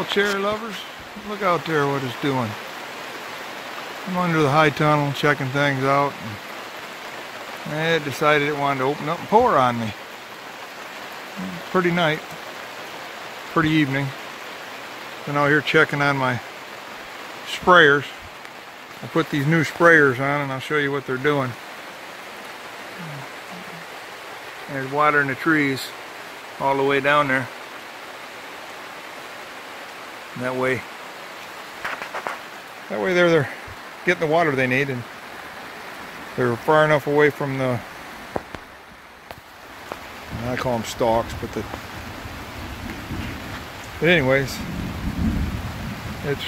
cherry lovers. Look out there what it's doing. I'm under the high tunnel checking things out, and it decided it wanted to open up and pour on me. Pretty night, pretty evening. Been out here checking on my sprayers. I put these new sprayers on and I'll show you what they're doing. There's water in the trees all the way down there. And that way they're getting the water they need, and they're far enough away from the, I call them stalks, but anyways, it's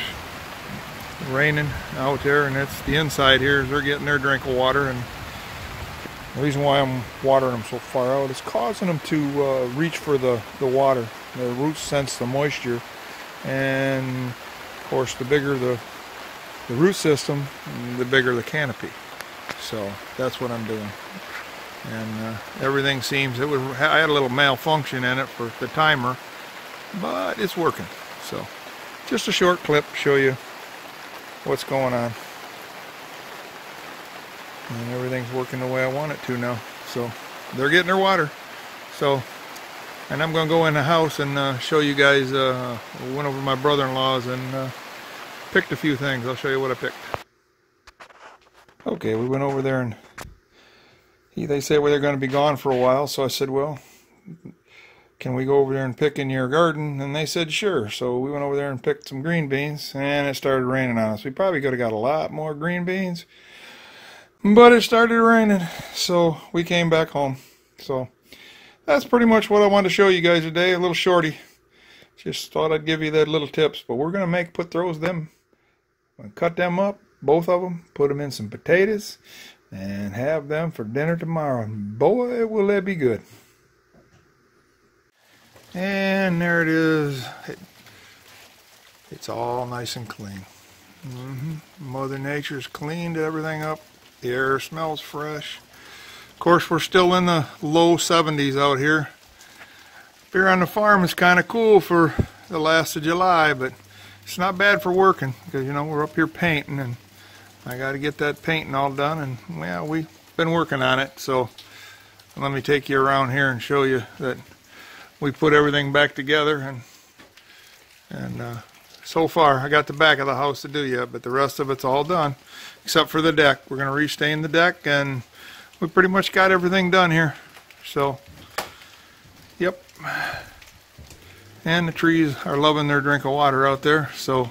raining out there, and it's the inside here. They're getting their drink of water, and the reason why I'm watering them so far out is causing them to reach for the water. Their roots sense the moisture, and of course the bigger the root system, the bigger the canopy. So that's what I'm doing. And everything seems, I had a little malfunction in it for the timer, but it's working. So just a short clip to show you what's going on. And everything's working the way I want it to now. So they're getting their water. So, and I'm going to go in the house and show you guys, went over to my brother-in-law's and picked a few things. I'll show you what I picked. Okay, we went over there, and they said they're going to be gone for a while. So I said, well, can we go over there and pick in your garden? And they said, sure. So we went over there and picked some green beans, and it started raining on us. We probably could have got a lot more green beans, but it started raining, so we came back home. So that's pretty much what I wanted to show you guys today. A little shorty. Just thought I'd give you that little tips. But we're going to cut them up, both of them, put them in some potatoes, and have them for dinner tomorrow. And boy, will that be good. And there it is. It's all nice and clean. Mother Nature's cleaned everything up. The air smells fresh. Of course, we're still in the low 70s out here. Up here on the farm is kind of cool for the last of July, but it's not bad for working, because you know we're up here painting, and I got to get that painting all done, and well, we've been working on it. So let me take you around here and show you that we put everything back together, and so far I got the back of the house to do yet, but the rest of it's all done except for the deck. We're going to restain the deck, and we pretty much got everything done here. So yep, and the trees are loving their drink of water out there. So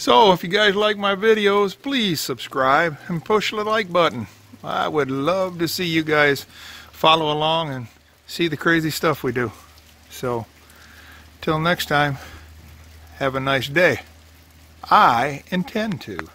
if you guys like my videos, please subscribe and push the like button. I would love to see you guys follow along and see the crazy stuff we do. So till next time, have a nice day. I intend to.